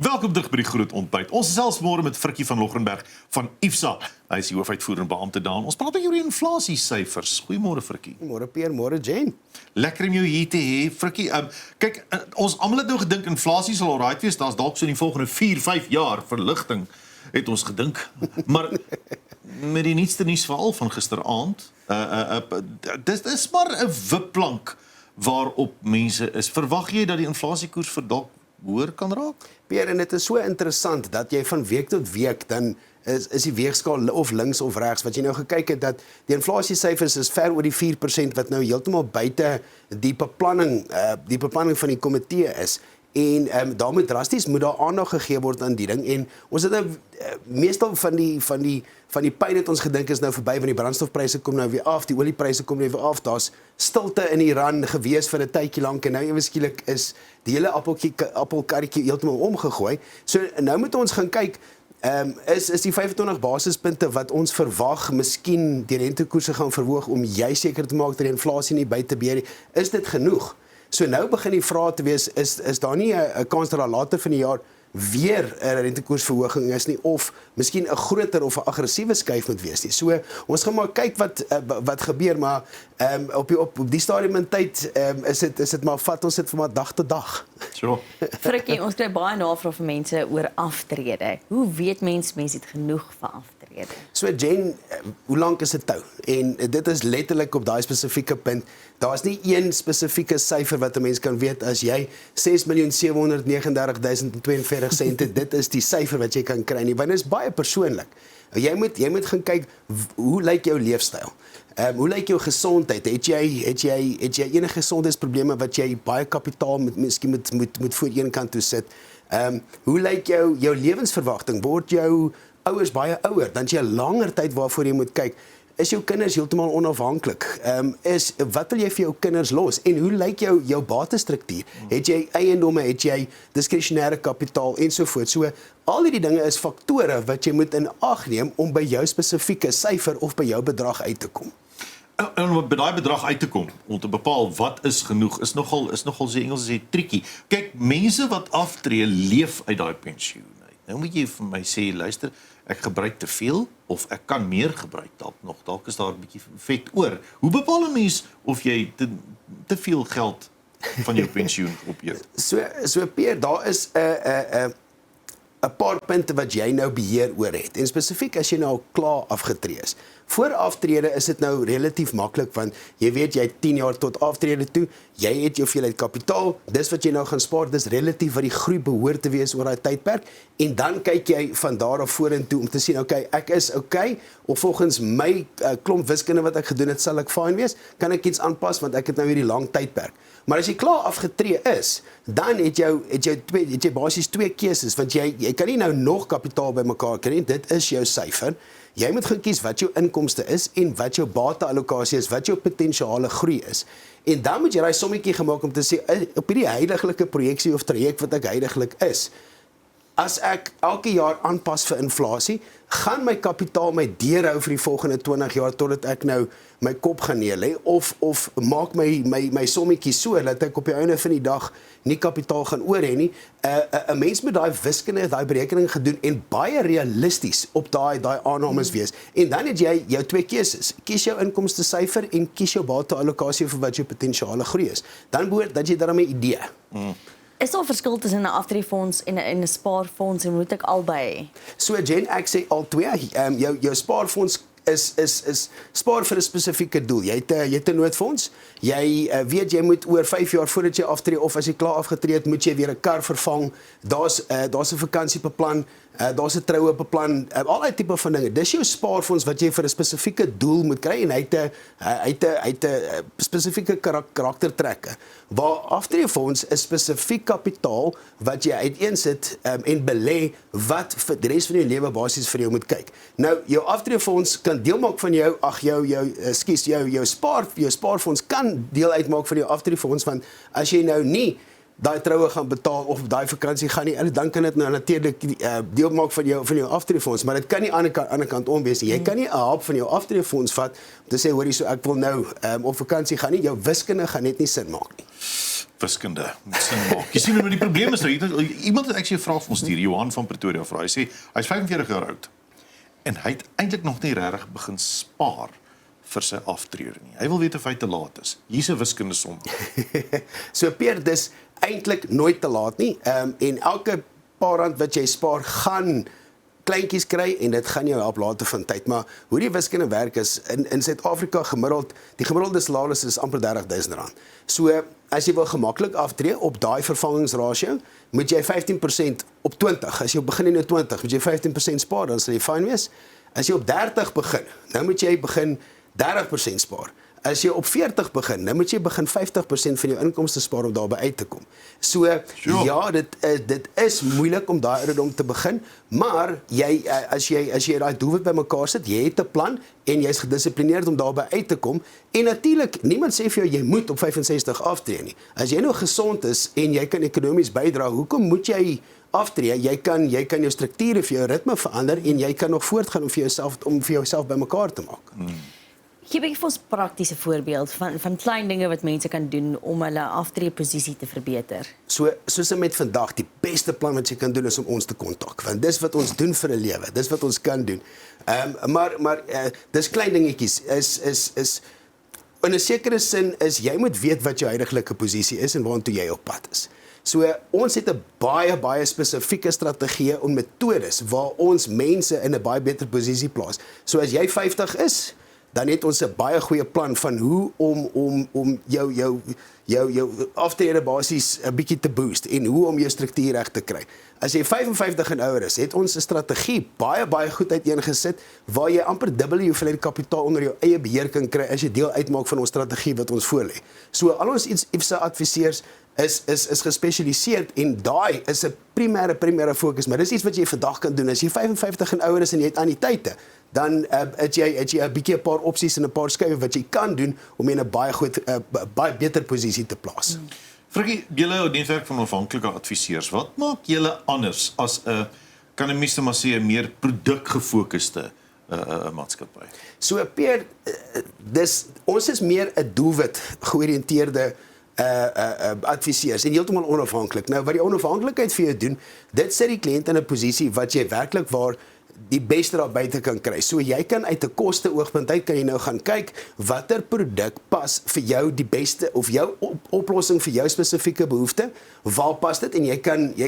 Welkom terug by die Groot Ontbyt. Ons gesels môre met Frikkie van Logrenberg van IFSA. Hy is die hoofuitvoerende beampte daar. Ons praat oor die inflasiesyfers. Goeiemôre Frikkie. Môre Pierre, môre Jen. Lekker om jou hier te hê, Frikkie. Kyk, ons almal het nou gedink inflasie sal alright wees. Daar's dalk so in die volgende 4-5 jaar verligting, het ons gedink. Maar met die nuutste nuus veral van gisteraand, dis maar 'n wipplank waarop mense is. Verwag jy dat die inflasiekoers vir dalk hoër kan raak? Pierre, en dit is so interessant dat jy van week tot week dan is die weegskaal of links of regs, wat jy nou gekyk het dat die inflasiesyfers is ver oor die 4% wat nou heeltemal buite die beplanning van die komitee is. En daar moet drasties daar aandag gegee word aan die ding. En ons het nou meestal van die pyn het ons gedink is nou verby, want die brandstofpryse kom nou weer af, die oliepryse kom nou weer af. Daar's stilte in Iran gewees vir 'n tydjie lank en nou ewe skielik is die hele appelkarretjie heeltemal omgegooi. So nou moet ons gaan kyk, is die 25 basispunte wat ons verwag, miskien die rentekoerse gaan verhoog om jy seker te maak dat die inflasie nie by te beheer, is dit genoeg? So nou begin die vraag te wees, is daar nie 'n kans dat daar later van die jaar weer 'n rentekoersverhoging is nie, of miskien 'n groter of 'n aggressiewe skuif moet wees nie. So ons gaan maar kyk wat gebeur, maar op die stadium in tyd is dit maar vat ons dit vir maar dag tot dag. Sure. Frikkie, ons kry baie navrae van mense oor aftrede. Hoe weet mense het genoeg vir aftrede? So Jen, hoe lank is dit tou? En dit is letterlik op daai spesifieke punt. Daar's nie een spesifieke syfer wat 'n mens kan weet as jy 6.739.042 sente, dit is die syfer wat jy kan kry nie, want dit is baie persoonlik. Jy moet gaan kyk, hoe lyk jou leefstyl? Hoe lyk jou gesondheid? Het jy enige gesondheidsprobleme wat jy baie kapitaal miskien moet voor een kant toe sit? Hoe lyk jou lewensverwagting? Word jou ouers baie ouer? Dan jy 'n langer tyd waarvoor jy moet kyk. Is jou kinders heeltemal onafhanklik? Wat wil jy vir jou kinders los? En hoe lyk jou batestruktuur? Het jy eiendomme, het jy diskresionêre kapitaal ensovoorts? So al hierdie dinge is faktore wat jy moet in ag neem om by jou spesifieke syfer of by jou bedrag uit te kom. En om by daai bedrag uit te kom, om te bepaal wat is genoeg, is nogal so Engels sê triekie. Kyk, mense wat aftree leef uit daai pensioen. Nou moet jy vir my sê, luister, ek gebruik te veel of ek kan meer gebruik dalk is daar 'n bietjie vet oor. Hoe bepaal 'n mens of jy te veel geld van jou pensioen opeet? So Pierre, daar is 'n paar punte wat jy nou beheer oor het. En spesifiek as jy nou klaar afgetree is. Voor aftrede is dit nou relatief maklik, want jy weet jy het 10 jaar tot aftrede toe, jy het jou hoeveelheid kapitaal, dis wat jy nou gaan spaar, dis relatief wat die groei behoort te wees oor daai tydperk, en dan kyk jy van daar af vorentoe om te sien, okay, ek is okay, of volgens my klomp wiskunde wat ek gedoen het, sal ek fyn wees, kan ek iets aanpas, want ek het nou hierdie lang tydperk. Maar as jy klaar afgetree is, dan het jy basies twee keuses, want jy kan nie nou nog kapitaal bymekaar kry nie, dit is jou syfer. Jy moet gaan kies wat jou inkomste is en wat jou bateallokasie is, wat jou potensiale groei is. En dan moet jy daai sommetjie gemaak om te sê, op hierdie huidige projeksie of traject wat ek huidigelik is, as ek elke jaar aanpas vir inflasie, gaan my kapitaal my deurhou vir die volgende 20 jaar totdat ek nou my kop gaan neerlê, of maak my sommetjie so dat ek op die einde van die dag nie kapitaal gaan oor hê nie. 'n Mens moet daai wiskunde, daai berekening gedoen en baie realisties op daai aannames wees. En dan het jy jou twee keuses. Kies jou inkomste syfer en kies jou bateallokasie vir wat jou potensiale groei is. Dan behoort dat jy daarmee 'n idee. Is daar 'n verskil tussen 'n aftreefonds en 'n spaarfonds, en moet ek albei? So Jen, ek sê al twee, jou spaarfonds is spaar vir 'n spesifieke doel. Jy het 'n noodfonds. Jy weet jy moet oor 5 jaar voordat jy aftree, of as jy klaar afgetree het, moet jy weer 'n kar vervang. Daar's 'n vakansiebeplan, daar's 'n troue beplan, al daai tipe van dinge. Dis jou spaarfonds wat jy vir 'n spesifieke doel moet kry, en hy het 'n spesifieke karaktertrekke. Waar aftreefonds is spesifiek kapitaal wat jy uiteensit en belê wat vir die res van jou lewe basies vir jou moet kyk. Nou jou aftreefonds kan deel maak van jou spaarfonds kan deel uitmaak van jou aftreefonds, want as jy nou nie daai troue gaan betaal of daai vakansie gaan nie, dan kan dit nou natuurlik deel maak van jou aftreefonds, maar dit kan nie aan die ander kant om wees nie. Jy kan nie 'n help van jou aftreefonds vat om te sê hoorie so ek wil nou op vakansie gaan nie. Jou wiskunde gaan net nie sin maak nie. Wiskunde moet sin maak. Jy sien maar die probleem is nou, iemand het actually 'n vraag van ons stuur, Johan van Pretoria vra. Hy sê hy's 45 jaar oud en hy het eintlik nog nie regtig begin spaar vir sy aftrede nie. Hy wil weet of hy te laat is. Hier's 'n wiskunde som. So Peer, dis eintlik nooit te laat nie. En elke paar rand wat jy spaar gaan kleintjies kry en dit gaan jou help later van tyd. Maar hoe die wiskunde werk is in Suid-Afrika gemiddeld, die gemiddelde salaris is amper R30,000. So as jy wil gemaklik aftree op daai vervangingsratio, moet jy 15% op 20. As jy begin in 20, moet jy 15% spaar, dan sal jy fyn wees. As jy op 30 begin, nou moet jy begin 30% spaar. As jy op 40 begin, dan moet jy begin 50% van jou inkomste spaar om daarby uit te kom. So ja, dit is moeilik om daai ouderdom te begin, maar as jy daai doelwit bymekaar sit, jy het 'n plan en jy's gedissiplineerd om daarby uit te kom. En natuurlik, niemand sê vir jou jy moet op 65 aftree nie. As jy nog gesond is en jy kan ekonomies bydra, hoekom moet jy aftree? Jy kan jou strukture vir jou ritme verander en jy kan nog voortgaan om vir jouself bymekaar te maak. Gee 'n bietjie vir ons praktiese voorbeeld van klein dinge wat mense kan doen om hulle aftreeposisie te verbeter. Soos met vandag, die beste plan wat jy kan doen is om ons te kontak, want dis wat ons doen vir 'n lewe, dis wat ons kan doen. Maar dis klein dingetjies, is in 'n sekere sin is jy moet weet wat jou huidige posisie is en waartoe jy op pad is. So ons het 'n baie spesifieke strategie en metodes waar ons mense in 'n baie beter posisie plaas. So as jy 50 is, dan het ons 'n baie goeie plan van hoe om jou aftrede basies 'n bietjie te boost en hoe om jou struktuur reg te kry. As jy 55 en ouer is, het ons 'n strategie baie goed uiteengesit waar jy amper dubbel jou hoeveelheid kapitaal onder jou eie beheer kan kry as jy deel uitmaak van ons strategie wat ons voorlê. So al ons IFSA adviseurs is gespesialiseerd en daai is 'n primêre fokus, maar dis iets wat jy vandag kan doen. As jy 55 en ouer is en jy het anniteite, dan het jy 'n bietjie 'n paar opsies en 'n paar skuwe wat jy kan doen om in 'n baie beter posisie te plaas. Frikkie, julle netwerk van onafhanklike adviseurs, wat maak julle anders as 'n kan 'n mens maar sê 'n meer produkgefokusde maatskappy? So Peer, ons is meer 'n doelwit georiënteerde adviseurs en heeltemal onafhanklik. Nou wat die onafhanklikheid vir jou doen, dit sit die kliënt in 'n posisie wat jy werklik waar die beste daar buite kan kry. So jy kan uit 'n koste oogpunt uit kan jy nou gaan kyk watter produk pas vir jou die beste of jou oplossing vir jou spesifieke behoefte. Waar pas dit en jy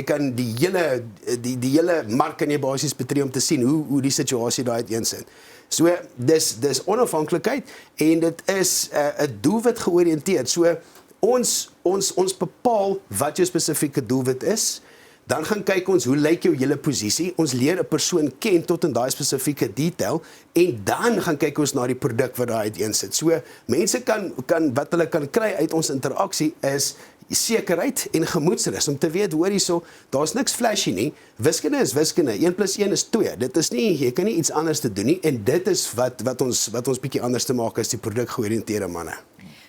kan die hele mark kan jy basies betree om te sien hoe die situasie daar uiteensit. So dis onafhanklikheid en dit is 'n doelwit georiënteerd. So ons bepaal wat jou spesifieke doelwit is. Dan gaan kyk ons hoe lyk jou hele posisie. Ons leer 'n persoon ken tot in daai spesifieke detail en dan gaan kyk ons na die produk wat daar uiteensit. So mense kan wat hulle kan kry uit ons interaksie is sekerheid en gemoedsrus om te weet hoor hierso, daar's niks flashy nie. Wiskunde is wiskunde. 1 + 1 is 2. Dit is nie jy kan nie iets anders te doen nie en dit is wat ons bietjie anders te maak as die produkgeoriënteerde manne.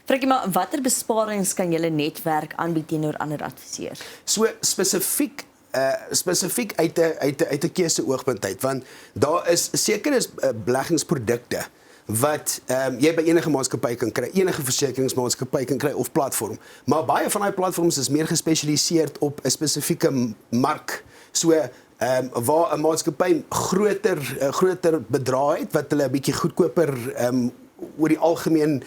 Frikkie, maar watter besparings kan julle netwerk aanbied teenoor ander adviseurs? So spesifiek uit 'n keuse oogpunt uit, want daar is sekere beleggingsprodukte wat jy by enige maatskappy kan kry, enige versekeringsmaatskappy kan kry of platform. Maar baie van daai platforms is meer gespesialiseerd op 'n spesifieke mark. So waar 'n maatskappy groter bedrae het wat hulle 'n bietjie goedkoper oor die algemeen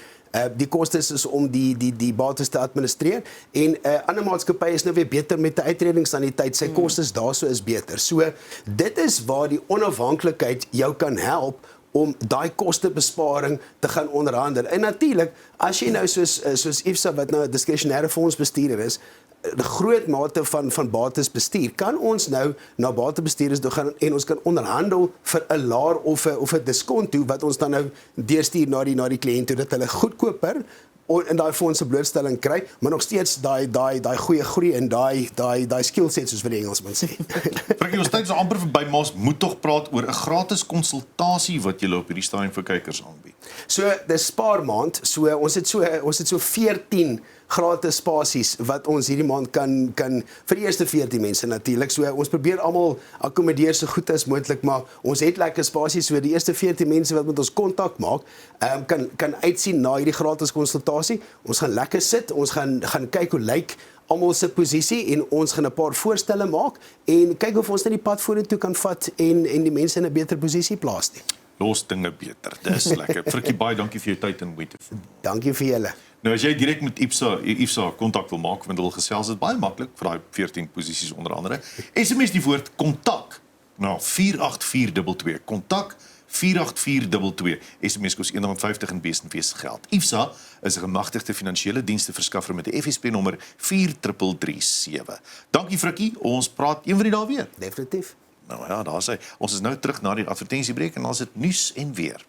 die kostes is om die bates te administreer en ander maatskappye is nou weer beter met 'n uitredingsaniteit, sy kostes daarso is beter. So dit is waar die onafhanklikheid jou kan help om daai kostebesparing te gaan onderhandel. En natuurlik, as jy nou soos IFSA wat nou 'n diskresionêre fondsbestuurder is, 'n groot mate van bates bestuur, kan ons nou na batebestuurders toe gaan en ons kan onderhandel vir 'n laer of 'n diskont toe wat ons dan nou deurstuur na die kliënt toe dat hulle goedkoper in daai fondse blootstelling kry, maar nog steeds daai goeie groei en daai skill sets soos wat die Engelsman sê. Frikkie, ons tyd is amper verby, maar ons moet tog praat oor 'n gratis konsultasie wat julle op hierdie stadium vir kykers aanbied. So dis spaarmaand. So ons het so 14 gratis spasies wat ons hierdie maand kan vir die eerste 14 mense natuurlik. So ons probeer almal akkommodeer so goed as moontlik, maar ons het lekker spasies, so die eerste 14 mense wat met ons kontak maak, kan uitsien na hierdie gratis konsultasie. Ons gaan lekker sit, ons gaan kyk hoe lyk almal se posisie en ons gaan 'n paar voorstelle maak en kyk of ons net die pad vorentoe kan vat en die mense in 'n beter posisie plaas nie. Los dinge beter. Dis lekker. Frikkie, baie dankie vir jou tyd en moeite. Dankie vir julle. Nou as jy direk met IFSA kontak wil maak, want hulle gesels dit baie maklik vir daai 14 posisies onder andere. SMS die woord kontak na 48422. Kontak 48422. SMS kos R1.50 en BSNV se geld. IFSA is 'n gemagtigde finansiële dienste verskaffer met 'n FSP nommer 4337. Dankie Frikkie, ons praat een van die dae weer. Definitief. Nou ja, daar sê ons is nou terug na die advertensiebreek en dan is dit nuus en weer.